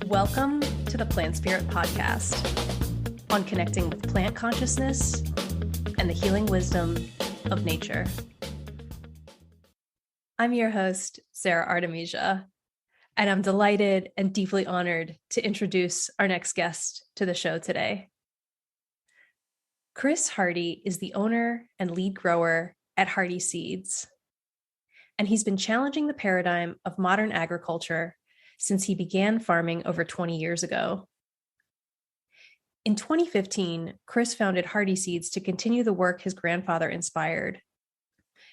Welcome to the Plant Spirit Podcast on connecting with plant consciousness and the healing wisdom of nature. I'm your host, Sara Artemisia, and I'm delighted and deeply honored to introduce our next guest to the show today. Chris Hardy is the owner and lead grower at Hardy Seeds, and he's been challenging the paradigm of modern agriculture since he began farming over 20 years ago. In 2015, Chris founded Hardy Seeds to continue the work his grandfather inspired,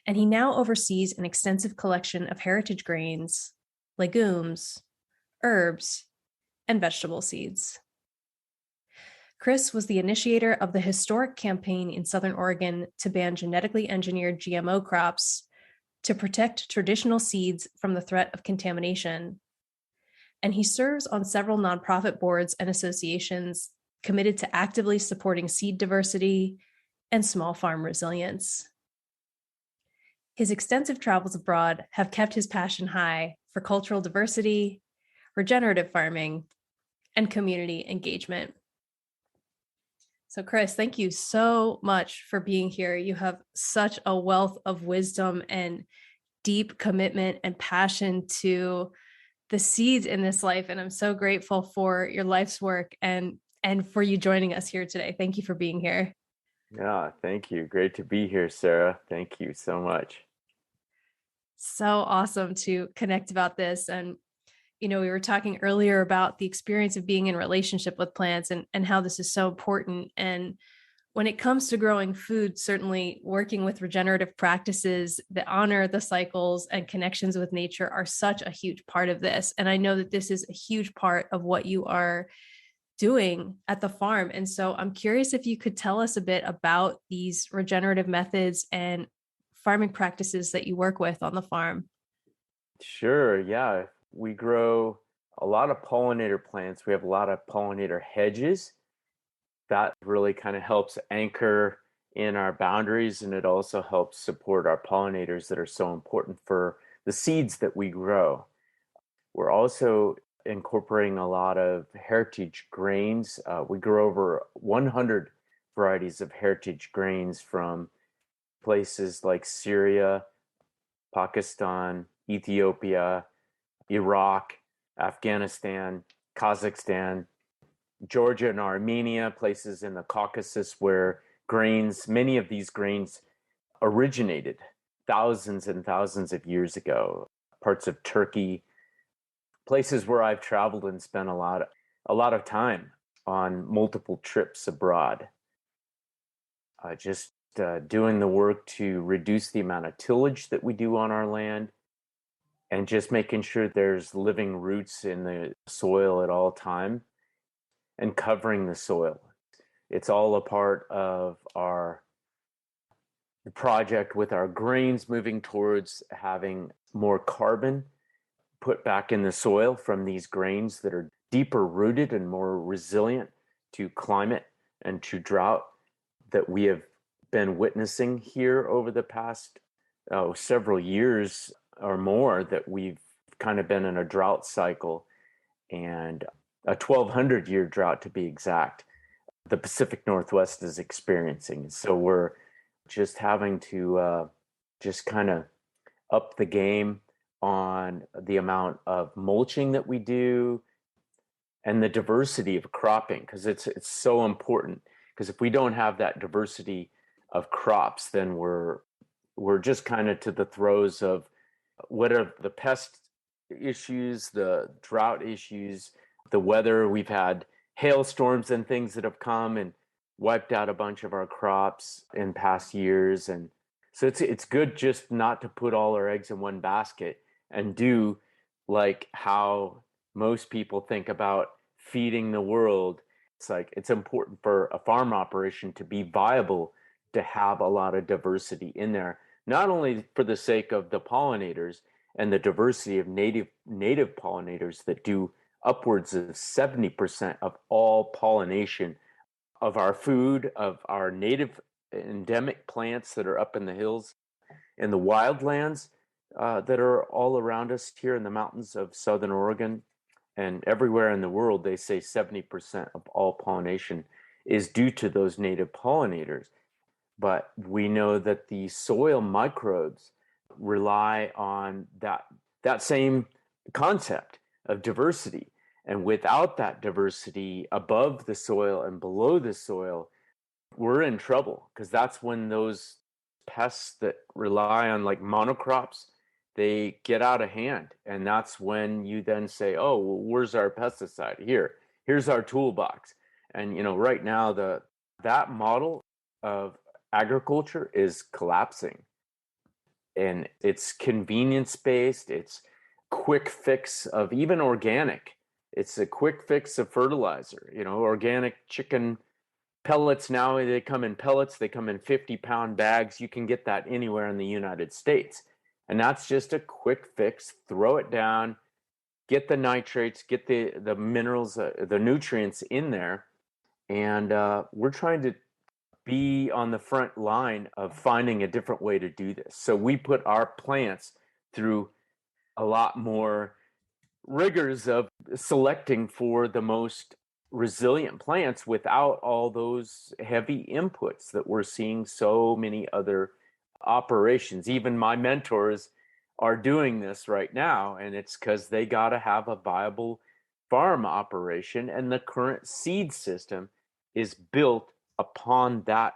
and he now oversees an extensive collection of heritage grains, legumes, herbs, and vegetable seeds. Chris was the initiator of the historic campaign in Southern Oregon to ban genetically engineered GMO crops to protect traditional seeds from the threat of contamination. And he serves on several nonprofit boards and associations committed to actively supporting seed diversity and small farm resilience. His extensive travels abroad have kept his passion high for cultural diversity, regenerative farming, and community engagement. So, Chris, thank you so much for being here. You have such a wealth of wisdom and deep commitment and passion to the seeds in this life. And I'm so grateful for your life's work and for you joining us here today. Thank you for being here. Yeah, thank you. Great to be here, Sara. Thank you so much. So awesome to connect about this. And, we were talking earlier about the experience of being in relationship with plants and how this is so important. And when it comes to growing food, certainly working with regenerative practices that honor the cycles and connections with nature are such a huge part of this. And I know that this is a huge part of what you are doing at the farm. And so I'm curious if you could tell us a bit about these regenerative methods and farming practices that you work with on the farm. Sure. Yeah. We grow a lot of pollinator plants. We have a lot of pollinator hedges. That really kind of helps anchor in our boundaries, and it also helps support our pollinators that are so important for the seeds that we grow. We're also incorporating a lot of heritage grains. We grow over 100 varieties of heritage grains from places like Syria, Pakistan, Ethiopia, Iraq, Afghanistan, Kazakhstan, Georgia and Armenia, places in the Caucasus where many of these grains originated thousands and thousands of years ago, parts of Turkey, places where I've traveled and spent a lot of time on multiple trips abroad. Just doing the work to reduce the amount of tillage that we do on our land and just making sure there's living roots in the soil at all time and covering the soil. It's all a part of the project with our grains moving towards having more carbon put back in the soil from these grains that are deeper rooted and more resilient to climate and to drought that we have been witnessing here over the past several years or more, that we've kind of been in a drought cycle, and a 1,200-year drought to be exact, the Pacific Northwest is experiencing. So we're just having to just kind of up the game on the amount of mulching that we do and the diversity of cropping, because it's so important. Because if we don't have that diversity of crops, then we're just kind of to the throes of what are the pest issues, the drought issues, the weather. We've had hailstorms and things that have come and wiped out a bunch of our crops in past years. And so it's good just not to put all our eggs in one basket and do like how most people think about feeding the world. It's like it's important for a farm operation to be viable, to have a lot of diversity in there, not only for the sake of the pollinators and the diversity of native pollinators that do upwards of 70% of all pollination of our food, of our native endemic plants that are up in the hills and the wildlands that are all around us here in the mountains of Southern Oregon And everywhere in the world, they say 70% of all pollination is due to those native pollinators. But we know that the soil microbes rely on that same concept of diversity. And without that diversity above the soil and below the soil, we're in trouble, because that's when those pests that rely on like monocrops, they get out of hand. And that's when you then say, oh, well, where's our pesticide? Here's our toolbox. And right now that model of agriculture is collapsing, and it's convenience based. It's quick fix of even organic. It's a quick fix of fertilizer. Organic chicken pellets, now they come in pellets, they come in 50-pound bags. You can get that anywhere in the United States. And that's just a quick fix. Throw it down, get the nitrates, get the minerals, the nutrients in there. And we're trying to be on the front line of finding a different way to do this. So we put our plants through a lot more rigors of selecting for the most resilient plants without all those heavy inputs that we're seeing so many other operations. Even my mentors are doing this right now, and it's because they got to have a viable farm operation, and the current seed system is built upon that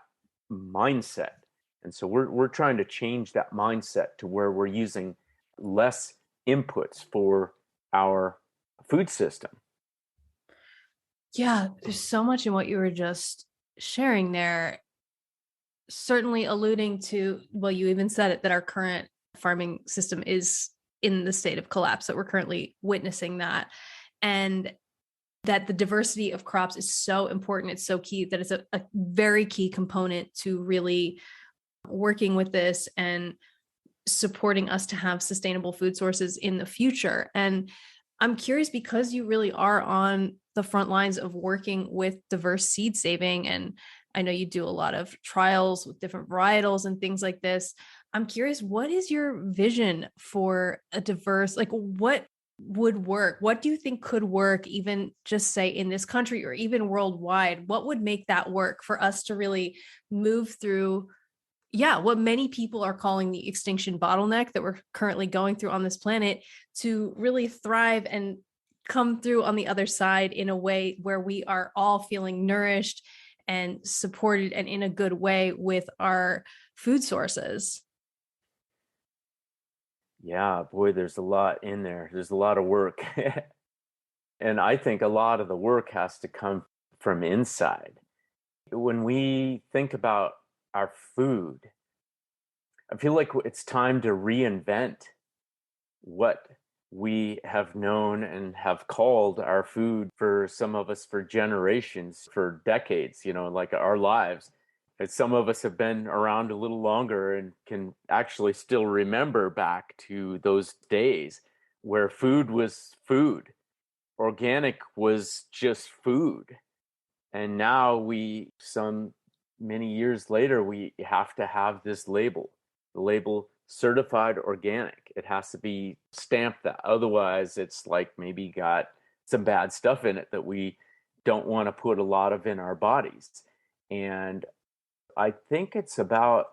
mindset. And so we're trying to change that mindset to where we're using less inputs for our food system. Yeah, there's so much in what you were just sharing there. Certainly alluding to, well, you even said it, that our current farming system is in the state of collapse, that we're currently witnessing that. And that the diversity of crops is so important. It's so key, that it's a very key component to really working with this and supporting us to have sustainable food sources in the future. And I'm curious, because you really are on the front lines of working with diverse seed saving, and I know you do a lot of trials with different varietals and things like this. I'm curious, what is your vision for a diverse, like what would work? What do you think could work, even just say in this country or even worldwide? What would make that work for us to really move through, what many people are calling the extinction bottleneck that we're currently going through on this planet, to really thrive and come through on the other side in a way where we are all feeling nourished and supported and in a good way with our food sources? Yeah, boy, there's a lot in there. There's a lot of work. And I think a lot of the work has to come from inside. When we think about our food, I feel like it's time to reinvent what we have known and have called our food, for some of us for generations, for decades, like our lives. And some of us have been around a little longer and can actually still remember back to those days where food was food. Organic was just food. And now many years later, we have to have this label, the label certified organic. It has to be stamped that. Otherwise, it's like maybe got some bad stuff in it that we don't want to put a lot of in our bodies. And I think it's about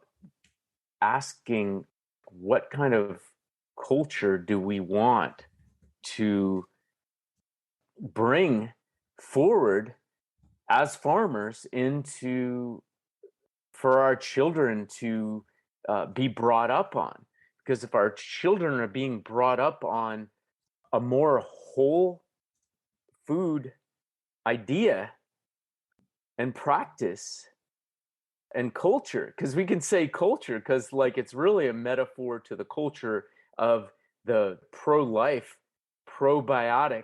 asking, what kind of culture do we want to bring forward as farmers for our children to be brought up on? Because if our children are being brought up on a more whole food idea and practice and culture, because we can say culture because like it's really a metaphor to the culture of the pro-life, probiotic.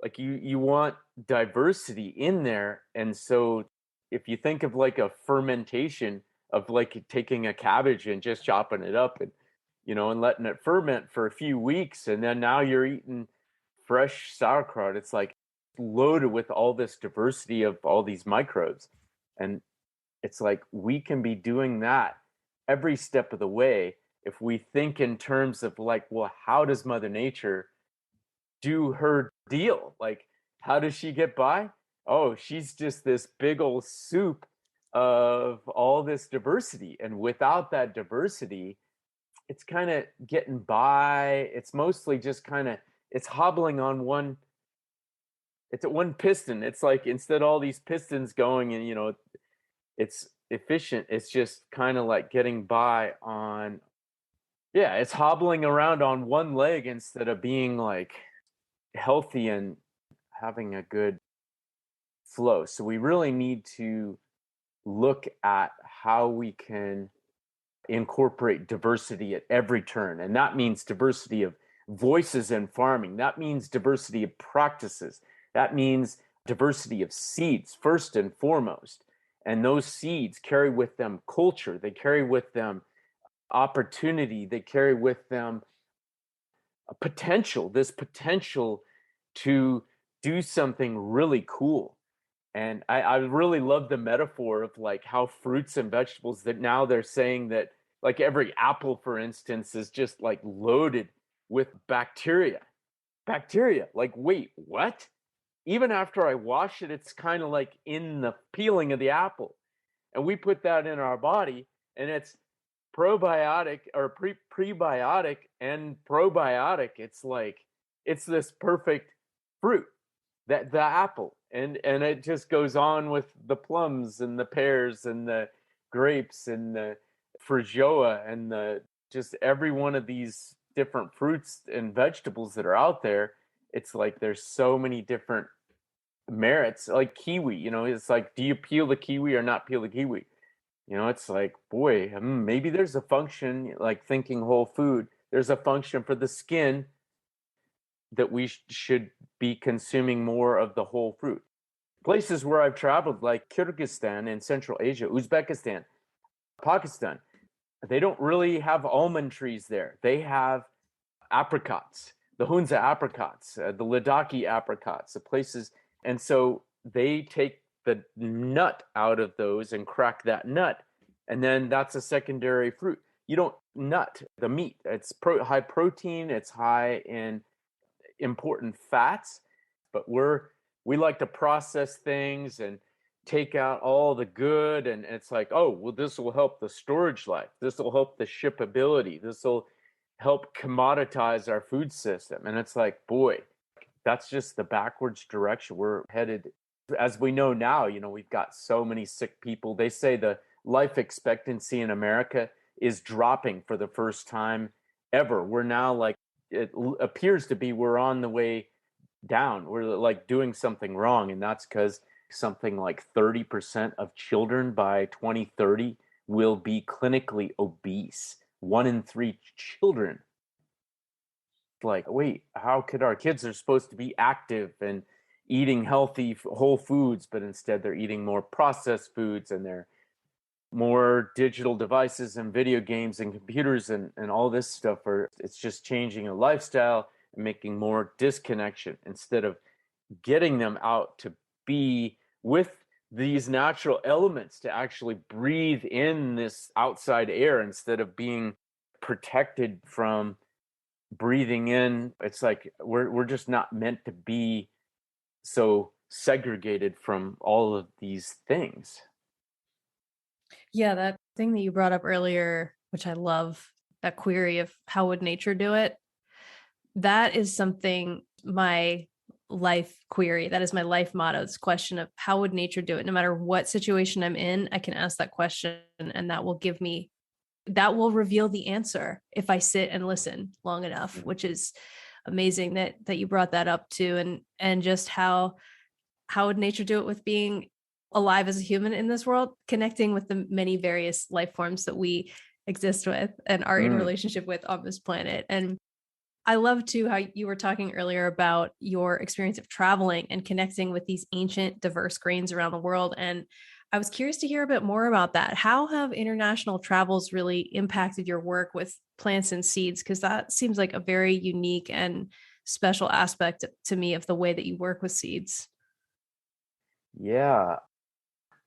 Like you want diversity in there. And so if you think of like a fermentation of like taking a cabbage and just chopping it up and and letting it ferment for a few weeks, and then now you're eating fresh sauerkraut, it's like loaded with all this diversity of all these microbes. And it's like we can be doing that every step of the way if we think in terms of like, well, how does Mother Nature do her deal. Like, how does she get by? Oh, she's just this big old soup of all this diversity. And without that diversity, it's kind of getting by. It's mostly just kind of, it's hobbling on one, it's at one piston. It's like instead of all these pistons going and, it's efficient, it's just kind of like getting by on, yeah, it's hobbling around on one leg instead of being like healthy and having a good flow. So we really need to look at how we can incorporate diversity at every turn. And that means diversity of voices in farming. That means diversity of practices. That means diversity of seeds, first and foremost. And those seeds carry with them culture, they carry with them opportunity, they carry with them a potential, this potential to do something really cool. And I really love the metaphor of like how fruits and vegetables, that now they're saying that like every apple, for instance, is just like loaded with bacteria. Bacteria. Like, wait, what? Even after I wash it, it's kind of like in the peeling of the apple. And we put that in our body, and it's probiotic or prebiotic and probiotic. It's like, it's this perfect fruit, that the apple. And it just goes on with the plums and the pears and the grapes and the feijoa and the just every one of these different fruits and vegetables that are out there. It's like there's so many different merits. Like kiwi, it's like, do you peel the kiwi or not peel the kiwi? It's like, boy, maybe there's a function, like thinking whole food, there's a function for the skin that we should be consuming more of the whole fruit. Places where I've traveled, like Kyrgyzstan in Central Asia, Uzbekistan, Pakistan, they don't really have almond trees there. They have apricots, the Hunza apricots, the Ladakhi apricots, the places. And so they take the nut out of those and crack that nut. And then that's a secondary fruit. You don't nut the meat. It's high protein, it's high in important fats, but we like to process things and take out all the good, and it's like, oh, well, this will help the storage life, this will help the shipability, this will help commoditize our food system. And it's like, boy, that's just the backwards direction we're headed. As we know now, we've got so many sick people. They say the life expectancy in America is dropping for the first time ever. We're now like, it appears to be, we're on the way down. We're like doing something wrong. And that's because something like 30% of children by 2030 will be clinically obese. 1 in 3 children. Like, wait, how could our kids are supposed to be active and eating healthy whole foods, but instead they're eating more processed foods, and they're more digital devices and video games and computers and all this stuff. It's just changing a lifestyle and making more disconnection instead of getting them out to be with these natural elements, to actually breathe in this outside air instead of being protected from breathing in. It's like we're just not meant to be so segregated from all of these things. Yeah, that thing that you brought up earlier, which I love, that query of how would nature do it? That is something, my life query, that is my life motto. This question of how would nature do it? No matter what situation I'm in, I can ask that question, and that will reveal the answer if I sit and listen long enough, which is amazing that you brought that up too. And just how would nature do it with being alive as a human in this world, connecting with the many various life forms that we exist with and are in relationship with on this planet. And I love too how you were talking earlier about your experience of traveling and connecting with these ancient diverse grains around the world. And I was curious to hear a bit more about that. How have international travels really impacted your work with plants and seeds? Because that seems like a very unique and special aspect to me of the way that you work with seeds. Yeah.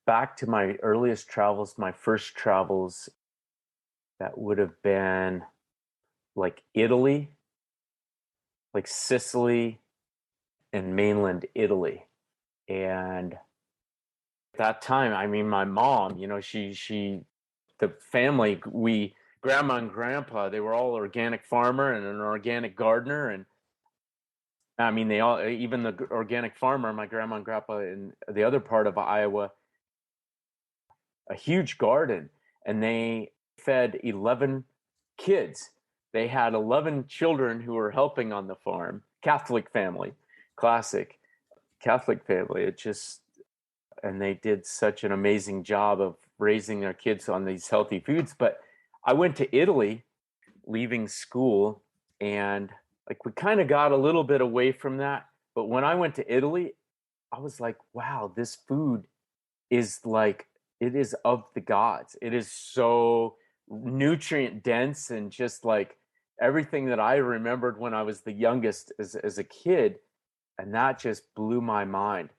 Back to my earliest travels, my first travels, that would have been like Italy, like Sicily, in mainland Italy. And at that time, I mean, my mom, the family, grandma and grandpa, they were all organic farmer and an organic gardener. And I mean, they all, even the organic farmer, my grandma and grandpa in the other part of Iowa, a huge garden, and they fed 11 kids. They had 11 children who were helping on the farm. Catholic family, classic Catholic family. And they did such an amazing job of raising their kids on these healthy foods. But I went to Italy leaving school, and like we kind of got a little bit away from that. But when I went to Italy, I was like, wow, this food is like, it is of the gods. It is so nutrient dense, and just like everything that I remembered when I was the youngest as a kid. And that just blew my mind.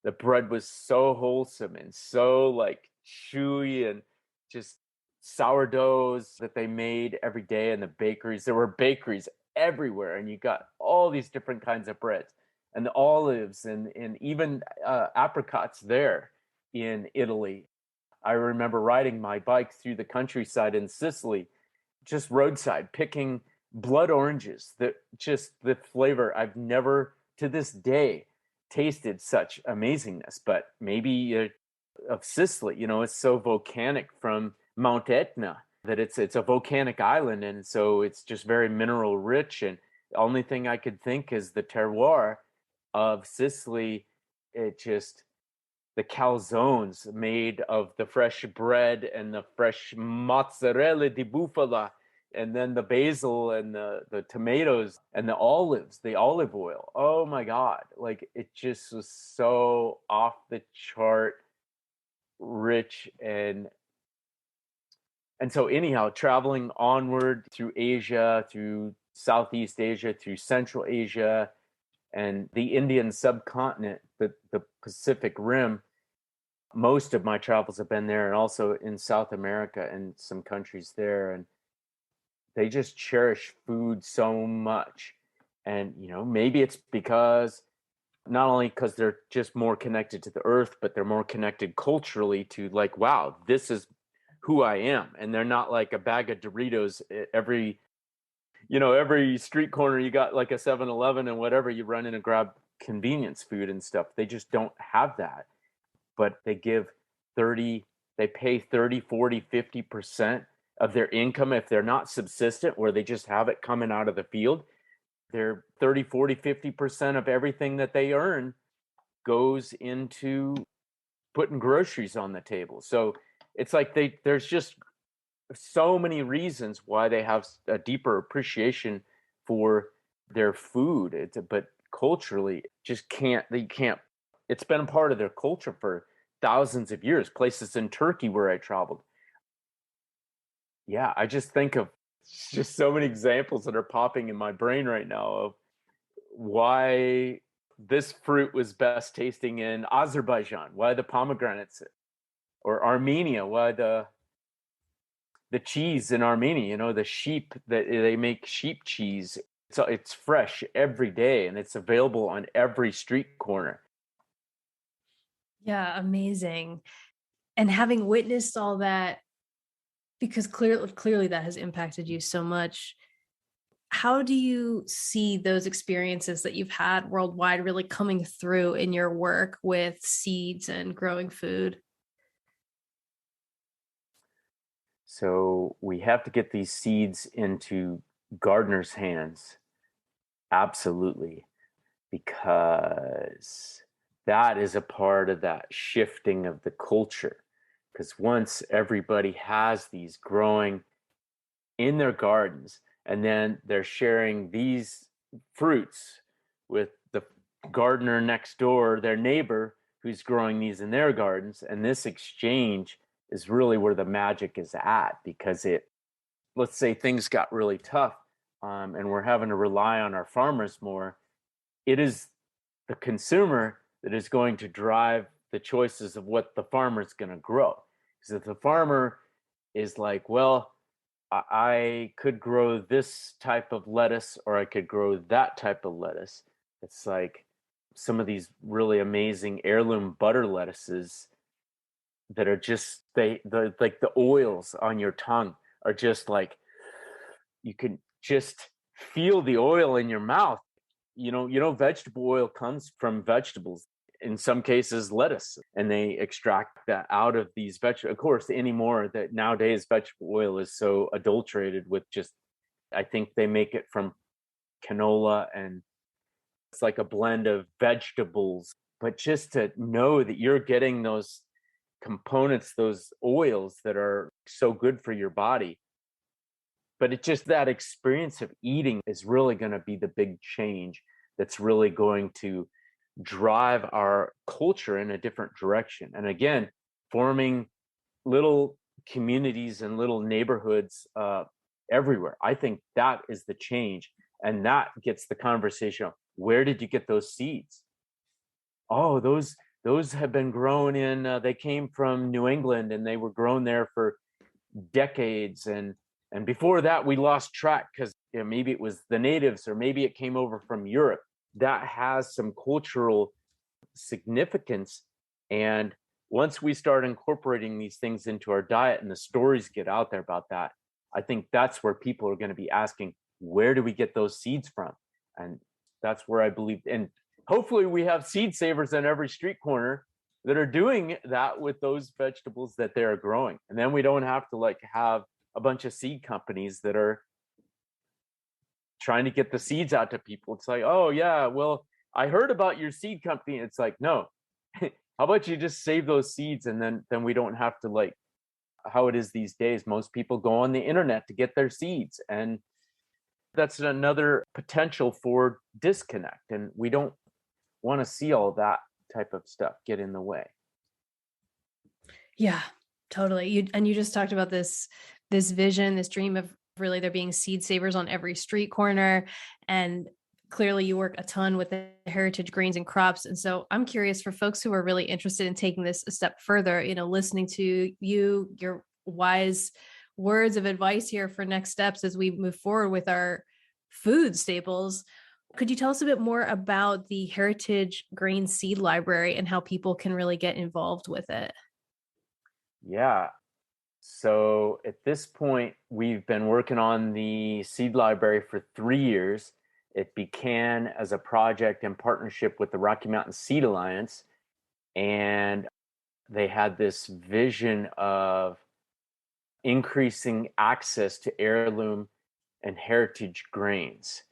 The bread was so wholesome and so like chewy, and just sourdoughs that they made every day in the bakeries. There were bakeries everywhere, and you got all these different kinds of breads, and the olives, and even apricots there in Italy. I remember riding my bike through the countryside in Sicily, just roadside, picking blood oranges. That just the flavor, I've never to this day tasted such amazingness. But maybe of Sicily, it's so volcanic from Mount Etna that it's a volcanic island, and so it's just very mineral rich. And the only thing I could think is the terroir of Sicily. It just the calzones made of the fresh bread and the fresh mozzarella di bufala, and then the basil and the tomatoes and the olives, the olive oil. Oh my God. Like it just was so off the chart rich. And so anyhow, traveling onward through Asia, through Southeast Asia, through Central Asia, and the Indian subcontinent, the Pacific Rim, most of my travels have been there, and also in South America and some countries there. And they just cherish food so much. And, maybe it's because not only because they're just more connected to the earth, but they're more connected culturally to like, wow, this is who I am. And they're not like a bag of Doritos every street corner. You got like a 7-Eleven and whatever, you run in and grab convenience food and stuff. They just don't have that. But they pay 30, 40, 50% of their income if they're not subsistent, where they just have it coming out of the field. They're 30, 40, 50% of everything that they earn goes into putting groceries on the table. So it's like there's just so many reasons why they have a deeper appreciation for their food. But culturally, they can't. It's been a part of their culture for thousands of years. Places in Turkey where I traveled. Yeah, I just think of just so many examples that are popping in my brain right now of why this fruit was best tasting in Azerbaijan, why the pomegranates, or Armenia, why the cheese in Armenia, the sheep, that they make sheep cheese. So it's fresh every day, and it's available on every street corner. Yeah, amazing. And having witnessed all that, because clearly that has impacted you so much, how do you see those experiences that you've had worldwide really coming through in your work with seeds and growing food? So we have to get these seeds into gardeners' hands. Absolutely. Because that is a part of that shifting of the culture. Because once everybody has these growing in their gardens, and then they're sharing these fruits with the gardener next door, their neighbor who's growing these in their gardens, and this exchange is really where the magic is at. Because let's say things got really tough, and we're having to rely on our farmers more. It is the consumer that is going to drive the choices of what the farmer is going to grow. Because if the farmer is like, well, I could grow this type of lettuce, or I could grow that type of lettuce, it's like some of these really amazing heirloom butter lettuces that are just like the oils on your tongue are just like, you can just feel the oil in your mouth. Vegetable oil comes from vegetables, in some cases lettuce, and they extract that out of these vegetables. Of course, anymore that nowadays vegetable oil is so adulterated with just, I think they make it from canola, and it's like a blend of vegetables. But just to know that you're getting those components, those oils that are so good for your body. But it's just that experience of eating is really going to be the big change that's really going to drive our culture in a different direction. And again, forming little communities and little neighborhoods everywhere. I think that is the change. And that gets the conversation. Where did you get those seeds? Oh, those have been grown they came from New England, and they were grown there for decades. And before that, we lost track because maybe it was the natives, or maybe it came over from Europe. That has some cultural significance. And once we start incorporating these things into our diet and the stories get out there about that, I think that's where people are going to be asking, where do we get those seeds from? And that's where I believe, and hopefully we have seed savers in every street corner that are doing that with those vegetables that they're growing. And then we don't have to have a bunch of seed companies that are trying to get the seeds out to people. It's like, oh yeah, well, I heard about your seed company. It's like, no, how about you just save those seeds, and then we don't have to, how it is these days. Most people go on the internet to get their seeds, and that's another potential for disconnect. And we don't want to see all that type of stuff get in the way. Yeah, totally. You just talked about this vision, this dream of really there being seed savers on every street corner. And clearly you work a ton with the heritage grains and crops. And so I'm curious, for folks who are really interested in taking this a step further, listening to your wise words of advice here for next steps as we move forward with our food staples. Could you tell us a bit more about the Heritage Grain Seed Library and how people can really get involved with it? Yeah. So at this point, we've been working on the seed library for 3 years. It began as a project in partnership with the Rocky Mountain Seed Alliance. And they had this vision of increasing access to heirloom and heritage grains,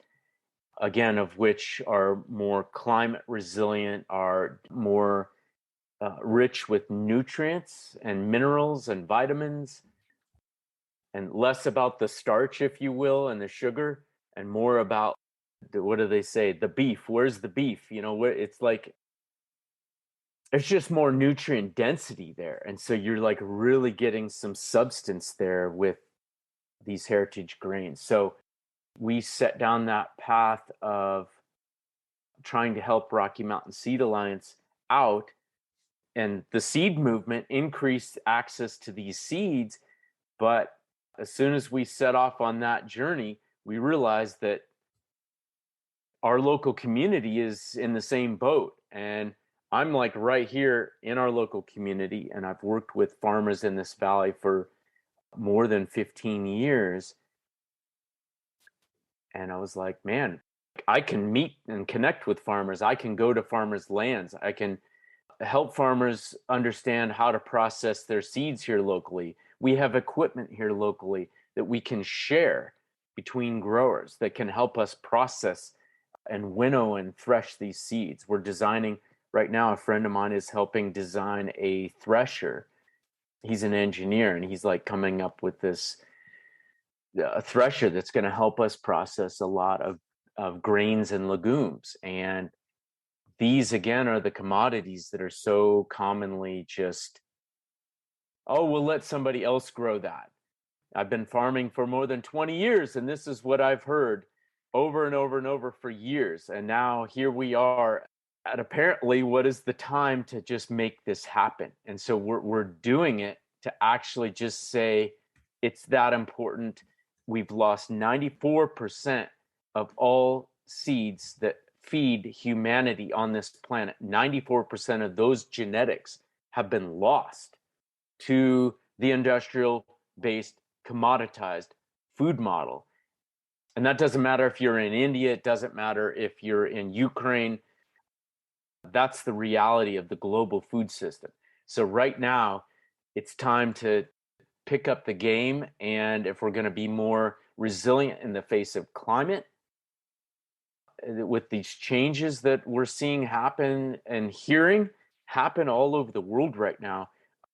again, of which are more climate resilient, are more rich with nutrients and minerals and vitamins, and less about the starch, if you will, and the sugar, and more about what do they say? The beef. Where's the beef? Where it's like, there's just more nutrient density there. And so you're really getting some substance there with these heritage grains. So we set down that path of trying to help Rocky Mountain Seed Alliance out, and the seed movement increased access to these seeds. But as soon as we set off on that journey, we realized that our local community is in the same boat. And I'm right here in our local community, and I've worked with farmers in this valley for more than 15 years. And I was like, man, I can meet and connect with farmers. I can go to farmers' lands. I can help farmers understand how to process their seeds here locally. We have equipment here locally that we can share between growers that can help us process and winnow and thresh these seeds. We're designing right now, a friend of mine is helping design a thresher. He's an engineer, and he's coming up with this a thresher that's going to help us process a lot of grains and legumes. And these, again, are the commodities that are so commonly just, oh, we'll let somebody else grow that. I've been farming for more than 20 years, and this is what I've heard over and over and over for years. And now here we are at apparently what is the time to just make this happen. And so we're doing it to actually just say it's that important. We've lost 94% of all seeds that feed humanity on this planet, 94% of those genetics have been lost to the industrial based commoditized food model. And that doesn't matter if you're in India, it doesn't matter if you're in Ukraine. That's the reality of the global food system. So right now, it's time to pick up the game. And if we're going to be more resilient in the face of climate, with these changes that we're seeing happen and hearing happen all over the world right now,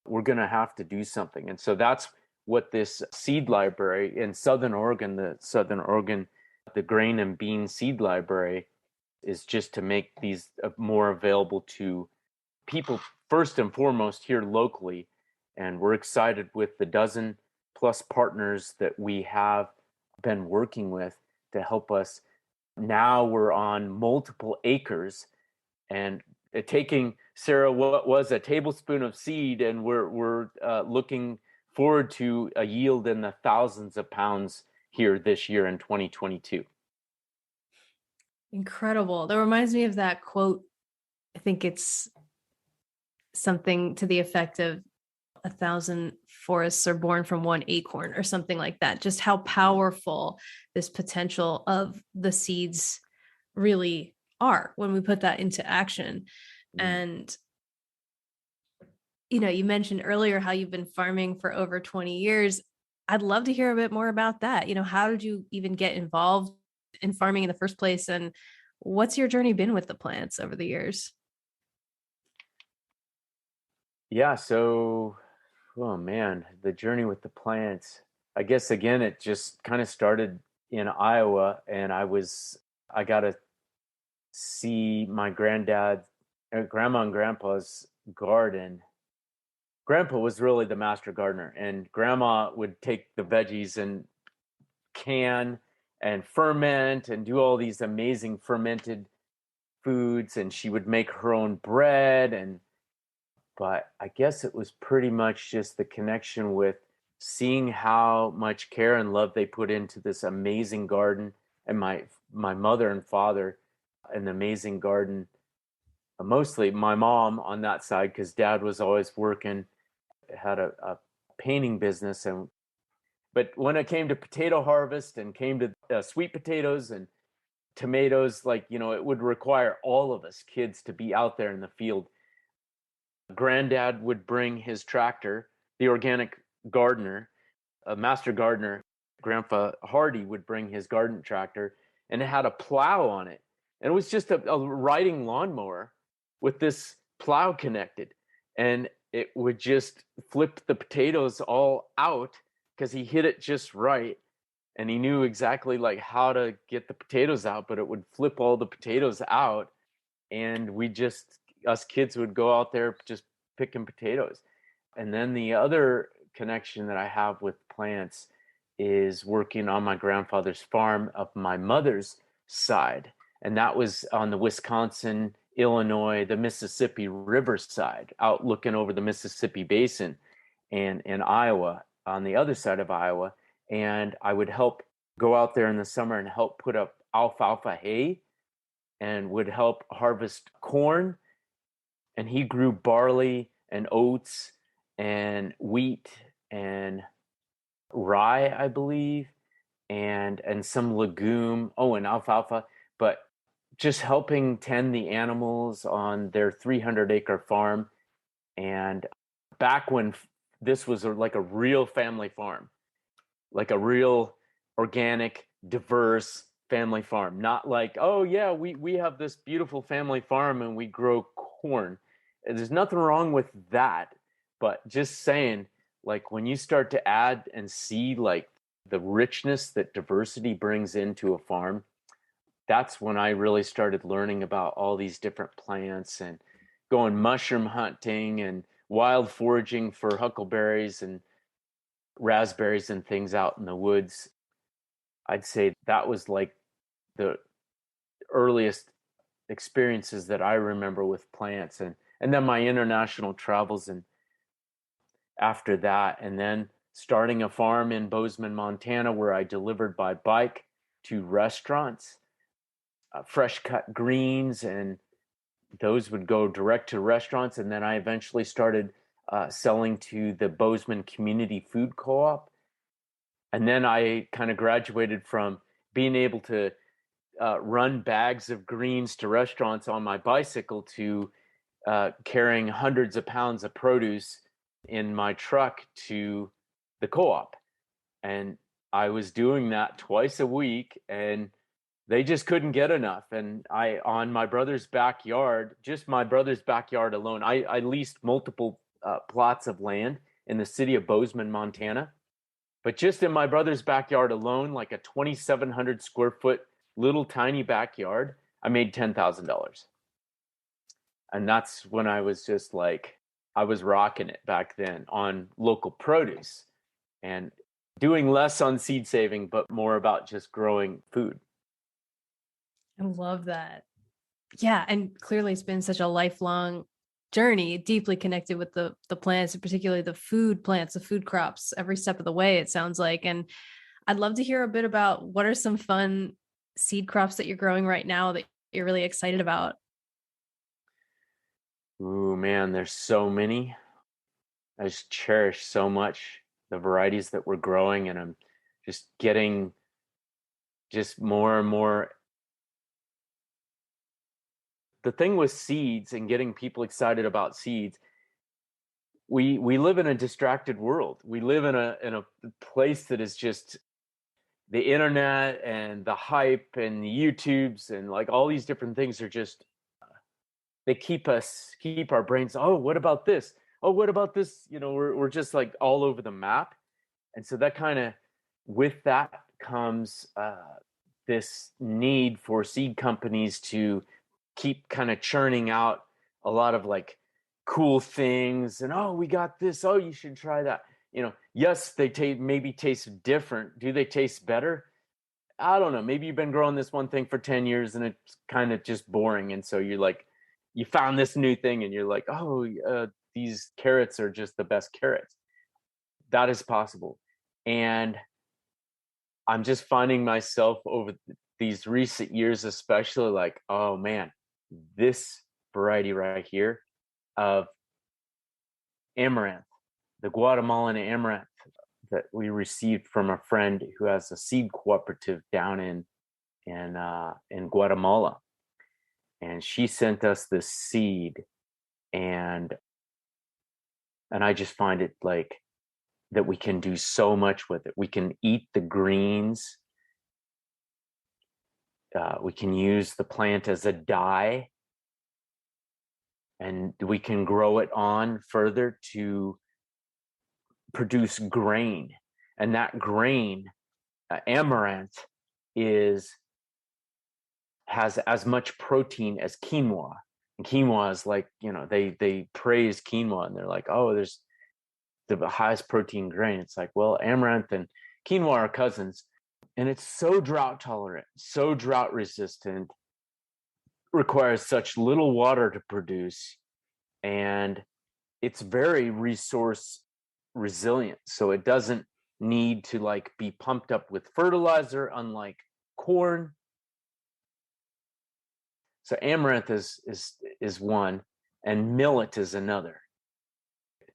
we're going to have to do something. And so that's what this seed library in Southern Oregon, the grain and bean seed library, is just to make these more available to people first and foremost here locally. And we're excited with the dozen plus partners that we have been working with to help us. Now we're on multiple acres and taking, Sara, what was a tablespoon of seed, and we're looking forward to a yield in the thousands of pounds here this year in 2022. Incredible. That reminds me of that quote. I think it's something to the effect of 1,000 forests are born from one acorn or something like that. Just how powerful this potential of the seeds really are when we put that into action. And, you mentioned earlier how you've been farming for over 20 years. I'd love to hear a bit more about that. How did you even get involved in farming in the first place? And what's your journey been with the plants over the years? Yeah, so, oh man, the journey with the plants. I guess, again, it just kind of started in Iowa, and I got to see my grandma and grandpa's garden. Grandpa was really the master gardener, and grandma would take the veggies and can and ferment and do all these amazing fermented foods, and she would make her own bread. But I guess it was pretty much just the connection with seeing how much care and love they put into this amazing garden, and my mother and father, an amazing garden. Mostly my mom on that side, because dad was always working, had a painting business. But when it came to potato harvest and came to sweet potatoes and tomatoes, it would require all of us kids to be out there in the field. Granddad would bring his tractor, the organic gardener, a master gardener. Grandpa Hardy would bring his garden tractor, and it had a plow on it. And it was just a riding lawnmower with this plow connected. And it would just flip the potatoes all out because he hit it just right. And he knew exactly how to get the potatoes out, but it would flip all the potatoes out. And us kids would go out there just picking potatoes. And then the other connection that I have with plants is working on my grandfather's farm of my mother's side. And that was on the Wisconsin, Illinois, the Mississippi River side, out looking over the Mississippi Basin, and in Iowa, on the other side of Iowa. And I would help go out there in the summer and help put up alfalfa hay, and would help harvest corn. And he grew barley and oats and wheat and rye, I believe, and some legume, and alfalfa. But just helping tend the animals on their 300-acre farm. And back when this was like a real family farm, like a real organic, diverse family farm, not like, oh yeah, we have this beautiful family farm and we grow corn. And there's nothing wrong with that, but just saying, when you start to add and see the richness that diversity brings into a farm, that's when I really started learning about all these different plants and going mushroom hunting and wild foraging for huckleberries and raspberries and things out in the woods. I'd say that was the earliest experiences that I remember with plants, and then my international travels, and after that, and then starting a farm in Bozeman, Montana, where I delivered by bike to restaurants. fresh cut greens, and those would go direct to restaurants. And then I eventually started selling to the Bozeman Community Food Co-op. And then I kind of graduated from being able to run bags of greens to restaurants on my bicycle to carrying hundreds of pounds of produce in my truck to the co-op. And I was doing that twice a week, and they just couldn't get enough. And on my brother's backyard, just my brother's backyard alone, I leased multiple plots of land in the city of Bozeman, Montana. But just in my brother's backyard alone, like a 2,700 square foot little tiny backyard, I made $10,000. And that's when I was just like, I was rocking it back then on local produce and doing less on seed saving, but more about just growing food. I love that. Yeah. And clearly it's been such a lifelong journey, deeply connected with the plants, and particularly the food plants, the food crops, every step of the way, it sounds like. And I'd love to hear a bit about what are some fun seed crops that you're growing right now that you're really excited about. Ooh, man, there's so many. I just cherish so much the varieties that we're growing, and I'm just getting just more and more. The thing with seeds and getting people excited about seeds, we live in a distracted world. We live in a place that is just the internet and the hype and the YouTubes and like all these different things are just, they keep our brains, oh, what about this? Oh, what about this? We're just like all over the map. And so that kind of, with that comes this need for seed companies to keep kind of churning out a lot of like cool things, and oh, we got this, oh, you should try that. Yes, they maybe taste different. Do they taste better? I don't know. Maybe you've been growing this one thing for 10 years and it's kind of just boring, and so you're like, you found this new thing and you're like, oh, these carrots are just the best carrots. That is possible. And I'm just finding myself over these recent years especially like, oh man, this variety right here of Amaranth, the Guatemalan Amaranth that we received from a friend who has a seed cooperative down in Guatemala. And she sent us this seed, and I just find it like that we can do so much with it. We can eat the greens. We can use the plant as a dye, and we can grow it on further to produce grain. And that grain, amaranth, has as much protein as quinoa. And quinoa is like, they praise quinoa and they're like, oh, there's the highest protein grain. It's like, well, amaranth and quinoa are cousins. And it's so drought tolerant, so drought resistant, requires such little water to produce, and it's very resource resilient. So it doesn't need to like be pumped up with fertilizer, unlike corn. So amaranth is one, and millet is another.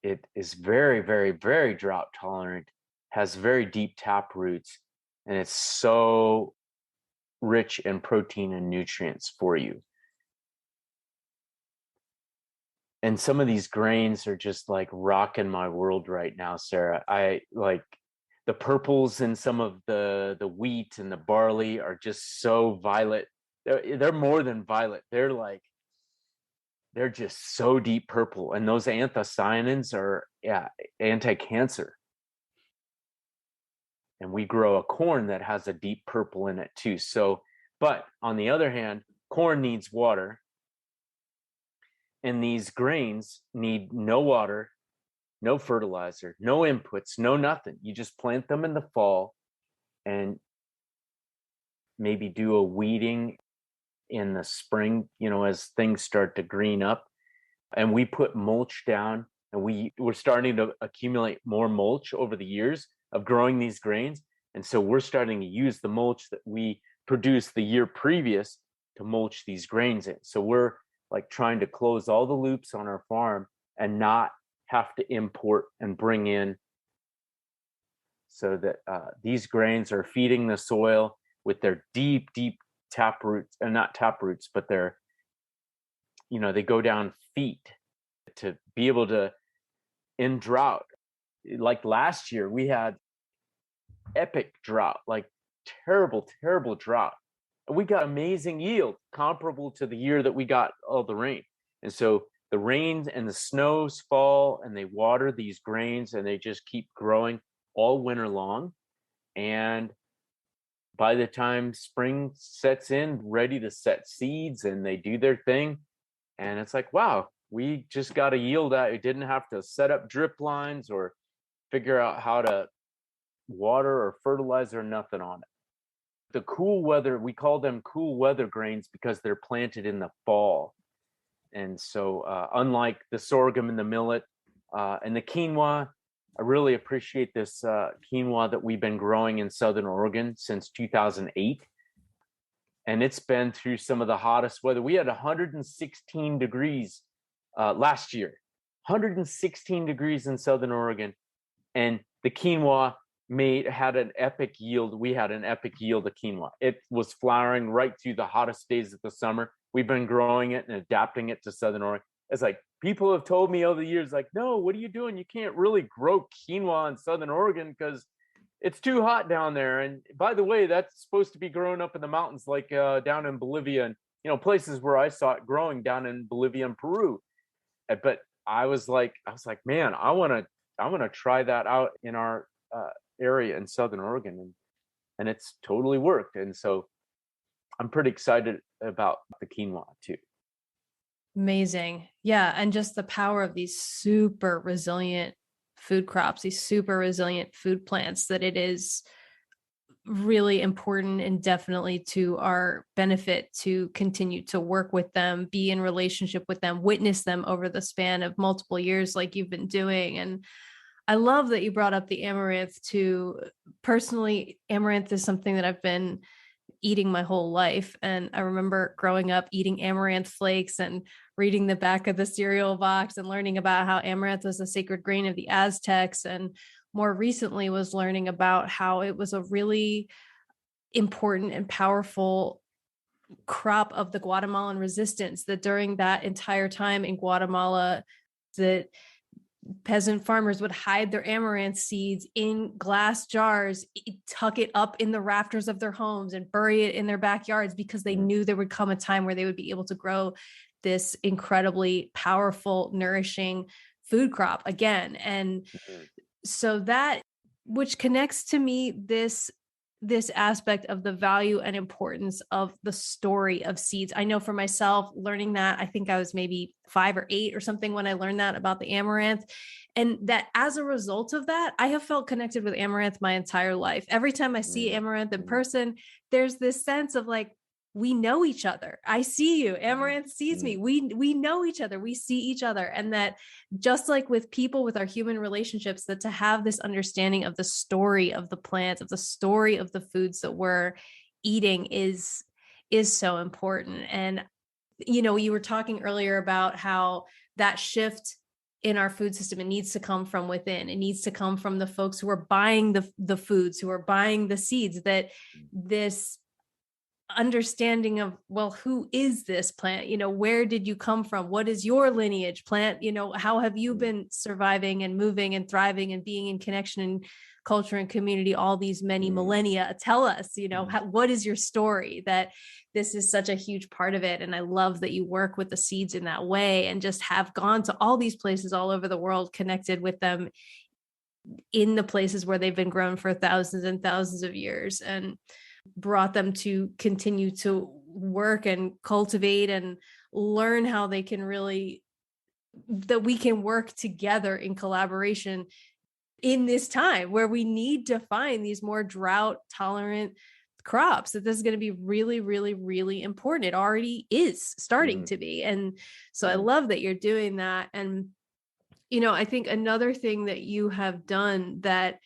It is very, very, very drought tolerant, has very deep tap roots, and it's so rich in protein and nutrients for you. And some of these grains are just like rocking my world right now, Sarah. I like the purples in some of the wheat and the barley are just so violet. They're more than violet. They're just so deep purple. And those anthocyanins are, anti-cancer. And we grow a corn that has a deep purple in it too. So, but on the other hand, corn needs water. And these grains need no water, no fertilizer, no inputs, no nothing. You just plant them in the fall and maybe do a weeding in the spring, as things start to green up. And we put mulch down, and we're starting to accumulate more mulch over the years of growing these grains. And so we're starting to use the mulch that we produced the year previous to mulch these grains in. So we're like trying to close all the loops on our farm and not have to import and bring in, so that these grains are feeding the soil with their deep, deep tap roots, and not tap roots, but they're, they go down feet to be able to, in drought. Like last year, we had epic drought, like terrible, terrible drought. And we got amazing yield comparable to the year that we got all the rain. And so the rain and the snows fall and they water these grains and they just keep growing all winter long. And by the time spring sets in, ready to set seeds, and they do their thing. And it's like, wow, we just got a yield out. It didn't have to set up drip lines or figure out how to water or fertilize or nothing on it. The cool weather, we call them cool weather grains because they're planted in the fall. And so unlike the sorghum and the millet and the quinoa, I really appreciate this quinoa that we've been growing in Southern Oregon since 2008. And it's been through some of the hottest weather. We had 116 degrees last year, 116 degrees in Southern Oregon. And the quinoa had an epic yield. We had an epic yield of quinoa. It was flowering right through the hottest days of the summer. We've been growing it and adapting it to Southern Oregon. It's like, people have told me over the years, like, no, what are you doing? You can't really grow quinoa in Southern Oregon because it's too hot down there. And by the way, that's supposed to be growing up in the mountains, like down in Bolivia and, places where I saw it growing down in Bolivia and Peru. But I was like, man, I want to try that out in our area in Southern Oregon. And it's totally worked. And so I'm pretty excited about the quinoa too. Amazing. Yeah. And just the power of these super resilient food crops, these super resilient food plants, that it is really important and definitely to our benefit to continue to work with them, be in relationship with them, witness them over the span of multiple years like you've been doing. And I love that you brought up the amaranth too. Personally, amaranth is something that I've been eating my whole life. And I remember growing up eating amaranth flakes and reading the back of the cereal box and learning about how amaranth was a sacred grain of the Aztecs. And more recently was learning about how it was a really important and powerful crop of the Guatemalan resistance, that during that entire time in Guatemala, that peasant farmers would hide their amaranth seeds in glass jars, tuck it up in the rafters of their homes and bury it in their backyards because they knew there would come a time where they would be able to grow this incredibly powerful, nourishing food crop again. And so that, which connects to me, this aspect of the value and importance of the story of seeds. I know for myself, learning that, I think I was maybe 5 or 8 or something when I learned that about the amaranth. And that as a result of that, I have felt connected with amaranth my entire life. Every time I see amaranth in person, there's this sense of like, we know each other. I see you. Amaranth sees me. We know each other. We see each other. And that just like with people, with our human relationships, that to have this understanding of the story of the plants, of the story of the foods that we're eating is so important. And, you were talking earlier about how that shift in our food system, it needs to come from within. It needs to come from the folks who are buying the foods, who are buying the seeds, that this understanding of, well, who is this plant? Where did you come from? What is your lineage, plant? How have you been surviving and moving and thriving and being in connection and culture and community all these many millennia? Tell us, what is your story? That this is such a huge part of it. And I love that you work with the seeds in that way and just have gone to all these places all over the world, connected with them in the places where they've been grown for thousands and thousands of years, and brought them to continue to work and cultivate and learn how they can that we can work together in collaboration in this time where we need to find these more drought tolerant crops, that this is going to be really, really, really important. It already is starting to be. And so I love that you're doing that. And, I think another thing that you have done that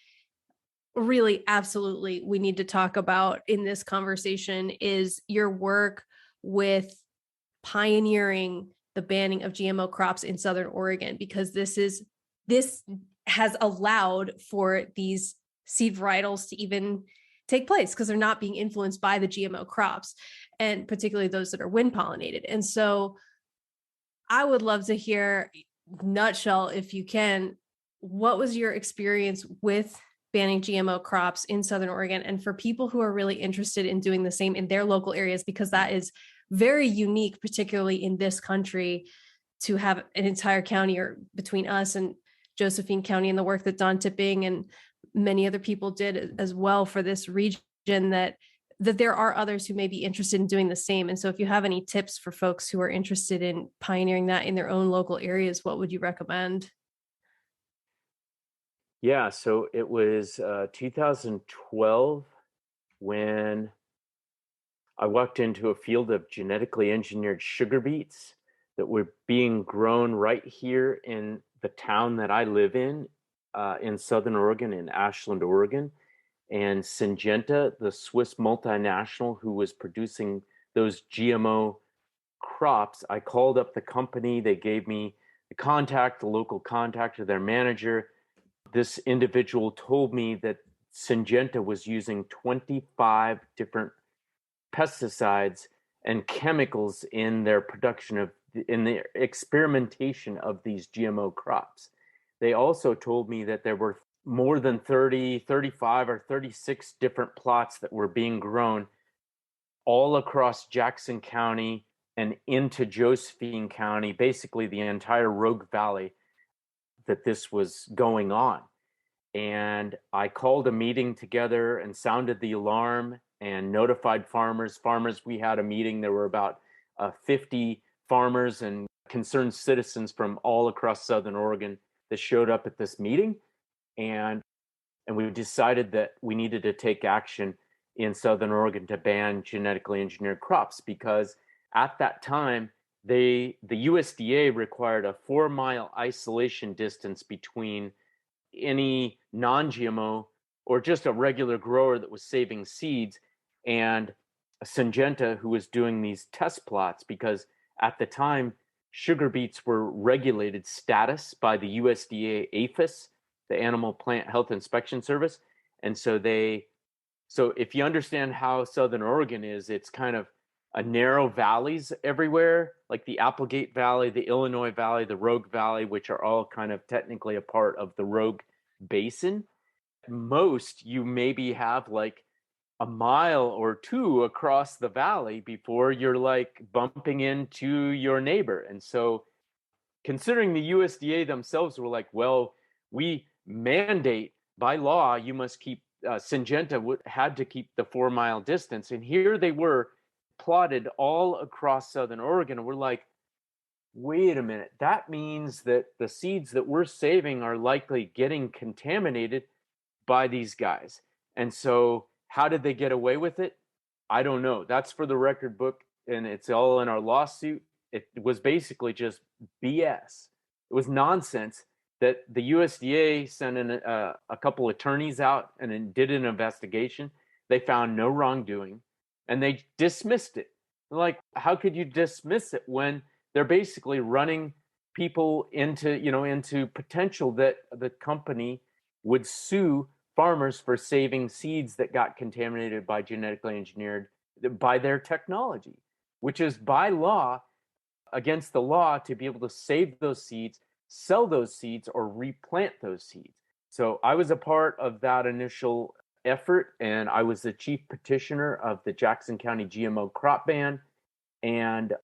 really absolutely we need to talk about in this conversation is your work with pioneering the banning of GMO crops in Southern Oregon, because this has allowed for these seed varietals to even take place because they're not being influenced by the GMO crops, and particularly those that are wind pollinated. And so I would love to hear, nutshell, if you can, what was your experience with banning GMO crops in Southern Oregon, and for people who are really interested in doing the same in their local areas, because that is very unique, particularly in this country, to have an entire county, or between us and Josephine County and the work that Don Tipping and many other people did as well for this region, that there are others who may be interested in doing the same. And so if you have any tips for folks who are interested in pioneering that in their own local areas, what would you recommend? Yeah, so it was 2012 when I walked into a field of genetically engineered sugar beets that were being grown right here in the town that I live in Southern Oregon, in Ashland, Oregon. And Syngenta, the Swiss multinational who was producing those GMO crops, I called up the company. They gave me the local contact of their manager. This individual told me that Syngenta was using 25 different pesticides and chemicals in their in the experimentation of these GMO crops. They also told me that there were more than 30, 35, or 36 different plots that were being grown all across Jackson County and into Josephine County, basically the entire Rogue Valley, that this was going on. And I called a meeting together and sounded the alarm and notified farmers. We had a meeting. There were about 50 farmers and concerned citizens from all across Southern Oregon that showed up at this meeting. And we decided that we needed to take action in Southern Oregon to ban genetically engineered crops, because at that time, the USDA required a 4-mile isolation distance between any non-GMO or just a regular grower that was saving seeds and Syngenta, who was doing these test plots, because at the time sugar beets were regulated status by the USDA APHIS, the Animal Plant Health Inspection Service. And so if you understand how Southern Oregon is, it's kind of a narrow valleys everywhere, like the Applegate Valley, the Illinois Valley, the Rogue Valley, which are all kind of technically a part of the Rogue Basin. Most, you maybe have like a mile or two across the valley before you're like bumping into your neighbor. And so considering the USDA themselves were like, well, we mandate by law, you must keep, Syngenta had to keep the 4-mile distance. And here they were plotted all across Southern Oregon. And we're like, wait a minute, that means that the seeds that we're saving are likely getting contaminated by these guys. And so how did they get away with it? I don't know. That's for the record book, and it's all in our lawsuit. It was basically just BS. It was nonsense that the USDA sent in a couple attorneys out and did an investigation. They found no wrongdoing, and they dismissed it. Like, how could you dismiss it when they're basically running people into potential that the company would sue farmers for saving seeds that got contaminated by genetically engineered, by their technology, which is by law, against the law, to be able to save those seeds, sell those seeds, or replant those seeds. So I was a part of that initial effort, and I was the chief petitioner of the Jackson County GMO crop ban. And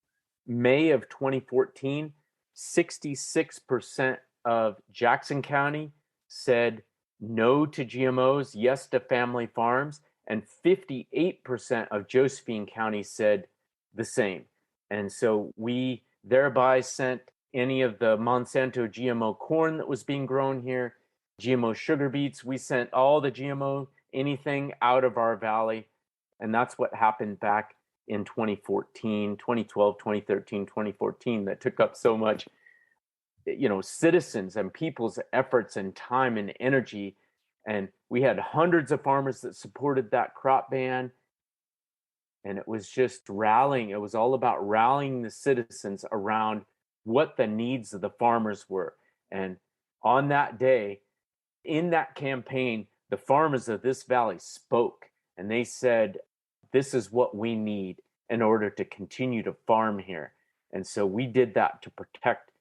May of 2014, 66% of Jackson County said no to GMOs, yes to family farms, and 58% of Josephine County said the same. And so we thereby sent any of the Monsanto GMO corn that was being grown here, GMO sugar beets, we sent all the GMO anything out of our valley. And that's what happened back in 2014, 2012, 2013, 2014, that took up so much, citizens and people's efforts and time and energy. And we had hundreds of farmers that supported that crop ban. And it was just rallying. It was all about rallying the citizens around what the needs of the farmers were. And on that day, in that campaign, the farmers of this valley spoke and they said, this is what we need in order to continue to farm here. And so we did that to protect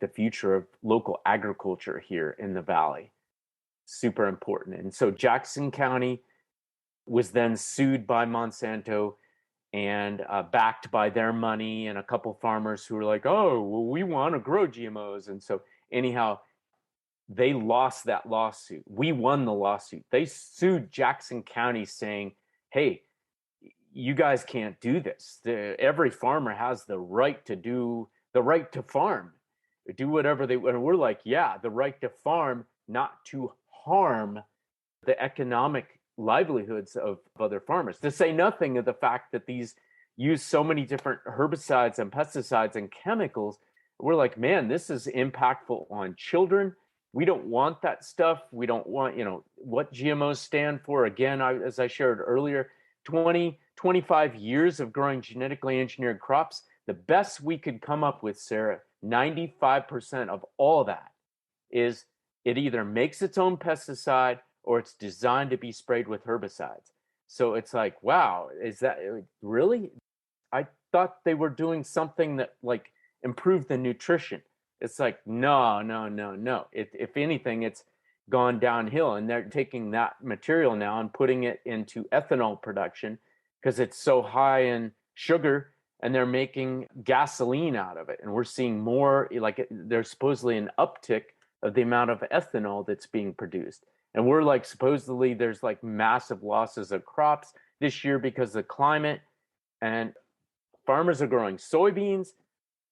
the future of local agriculture here in the valley. Super important. And so Jackson County was then sued by Monsanto and backed by their money and a couple farmers who were like, oh, well, we want to grow GMOs. And so anyhow, they lost that lawsuit. We won the lawsuit. They sued Jackson County saying, hey, you guys can't do this. Every farmer has the right to farm, do whatever they want. And we're like, yeah, the right to farm, not to harm the economic livelihoods of other farmers, to say nothing of the fact that these use so many different herbicides and pesticides and chemicals. We're like, man, this is impactful on children. We don't want that stuff. We don't want, what GMOs stand for. Again, as I shared earlier, 25 years of growing genetically engineered crops. The best we could come up with, Sarah, 95% of all that is it either makes its own pesticide or it's designed to be sprayed with herbicides. So it's like, wow, is that really? I thought they were doing something that like improved the nutrition. It's like, no. If anything, it's gone downhill, and they're taking that material now and putting it into ethanol production because it's so high in sugar, and they're making gasoline out of it. And we're seeing more, like there's supposedly an uptick of the amount of ethanol that's being produced. And we're like, supposedly there's like massive losses of crops this year because of the climate, and farmers are growing soybeans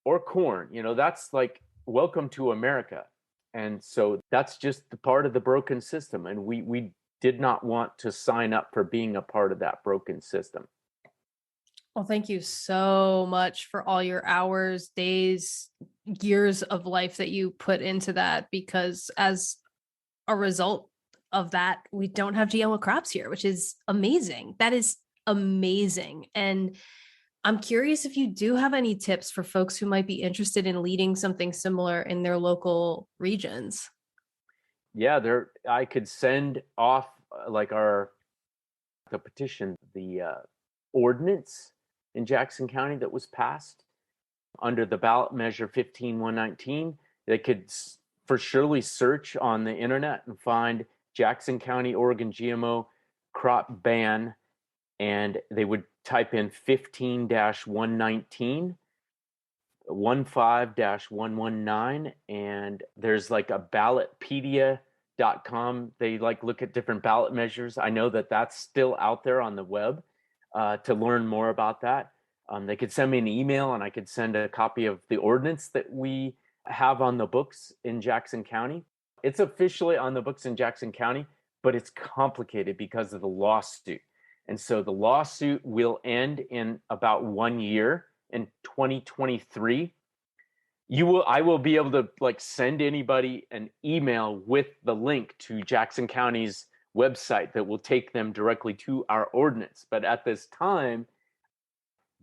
or corn. That's like, welcome to America. And so that's just the part of the broken system. And we did not want to sign up for being a part of that broken system. Well, thank you so much for all your hours, days, years of life that you put into that, because as a result of that, we don't have GMO crops here, which is amazing. That is amazing. And I'm curious if you do have any tips for folks who might be interested in leading something similar in their local regions. Yeah, I could send off like the petition, the ordinance in Jackson County that was passed under the ballot measure 15119. They could for surely search on the internet and find Jackson County, Oregon GMO crop ban, and they would type in 15-119, 15-119, and there's like a ballotpedia.com. They like look at different ballot measures. I know that that's still out there on the web to learn more about that. They could send me an email and I could send a copy of the ordinance that we have on the books in Jackson County. It's officially on the books in Jackson County, but it's complicated because of the lawsuit. And so the lawsuit will end in about 1 year in 2023. I will be able to like send anybody an email with the link to Jackson County's website that will take them directly to our ordinance. But at this time,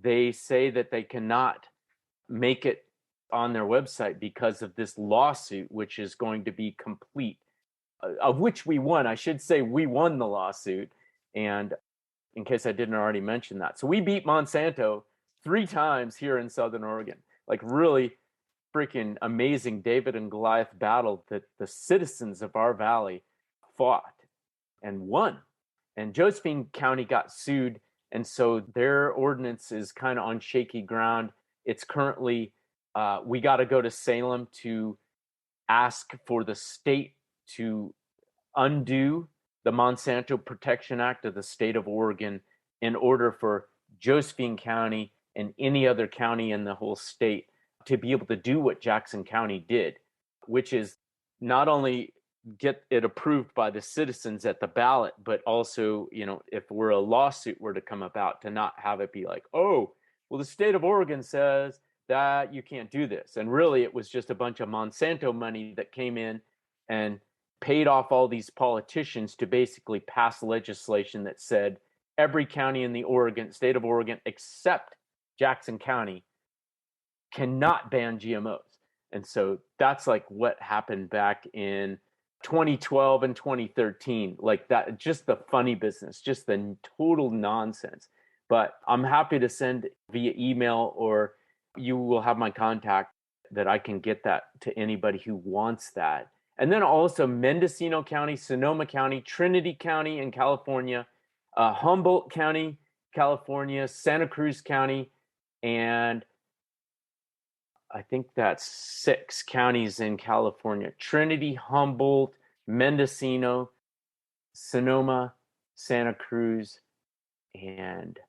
they say that they cannot make it on their website because of this lawsuit, which is going to be complete, of which we won. I should say we won the lawsuit. And in case I didn't already mention that. So we beat Monsanto 3 times here in Southern Oregon, like really freaking amazing David and Goliath battle that the citizens of our valley fought and won. And Josephine County got sued. And so their ordinance is kind of on shaky ground. It's currently, we got to go to Salem to ask for the state to undo the Monsanto Protection Act of the state of Oregon in order for Josephine County and any other county in the whole state to be able to do what Jackson County did, which is not only get it approved by the citizens at the ballot, but also, if a lawsuit were to come about, to not have it be like, oh, well, the state of Oregon says that you can't do this. And really, it was just a bunch of Monsanto money that came in and paid off all these politicians to basically pass legislation that said every county in the state of Oregon, except Jackson County, cannot ban GMOs. And so that's like what happened back in 2012 and 2013. Like that, just the funny business, just the total nonsense. But I'm happy to send via email, or you will have my contact that I can get that to anybody who wants that. And then also Mendocino County, Sonoma County, Trinity County in California, Humboldt County, California, Santa Cruz County, and I think that's 6 counties in California: Trinity, Humboldt, Mendocino, Sonoma, Santa Cruz, and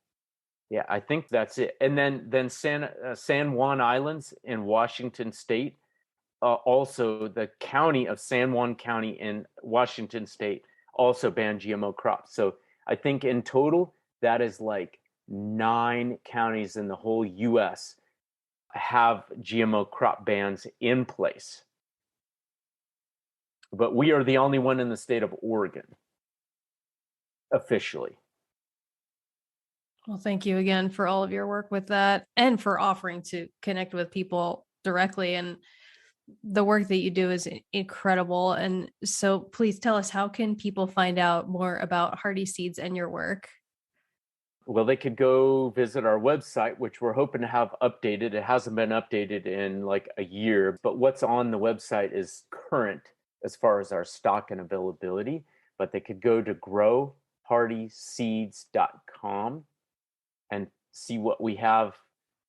yeah, I think that's it. And then San Juan Islands in Washington State, also the county of San Juan County in Washington State also banned GMO crops. So I think in total, that is like 9 counties in the whole US have GMO crop bans in place. But we are the only one in the state of Oregon, officially. Well, thank you again for all of your work with that and for offering to connect with people directly. And the work that you do is incredible. And so please tell us, how can people find out more about Hardy Seeds and your work? Well, they could go visit our website, which we're hoping to have updated. It hasn't been updated in like a year, but what's on the website is current as far as our stock and availability. But they could go to growhardyseeds.com and see what we have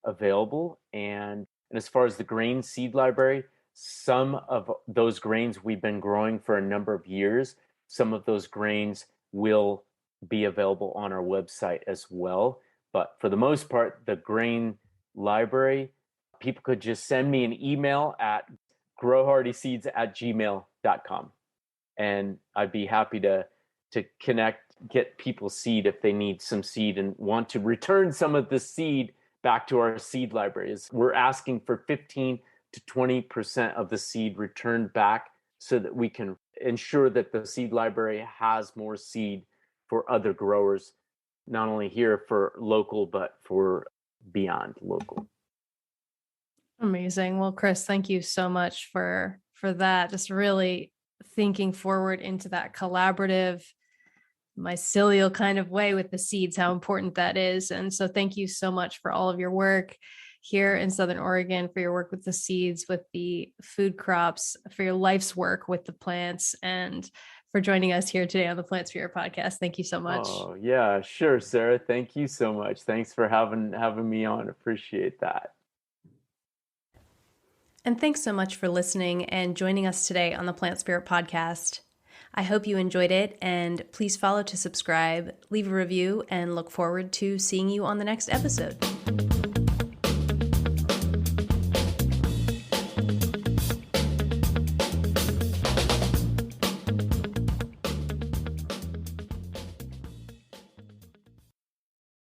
available. And as far as the grain seed library, some of those grains we've been growing for a number of years. Some of those grains will be available on our website as well. But for the most part, the grain library, people could just send me an email at growhardyseeds@gmail.com. And I'd be happy to connect, get people seed if they need some seed and want to return some of the seed back to our seed libraries. We're asking for 15 to 20% of the seed returned back so that we can ensure that the seed library has more seed for other growers, not only here for local, but for beyond local. Amazing. Well, Chris, thank you so much for that. Just really thinking forward into that collaborative, mycelial kind of way with the seeds, how important that is. And so thank you so much for all of your work here in Southern Oregon, for your work with the seeds, with the food crops, for your life's work with the plants, and for joining us here today on the Plant Spirit podcast. Thank you so much. Oh, yeah, sure, Sarah. Thank you so much. Thanks for having me on. Appreciate that. And thanks so much for listening and joining us today on the Plant Spirit podcast. I hope you enjoyed it, and please follow to subscribe, leave a review, and look forward to seeing you on the next episode.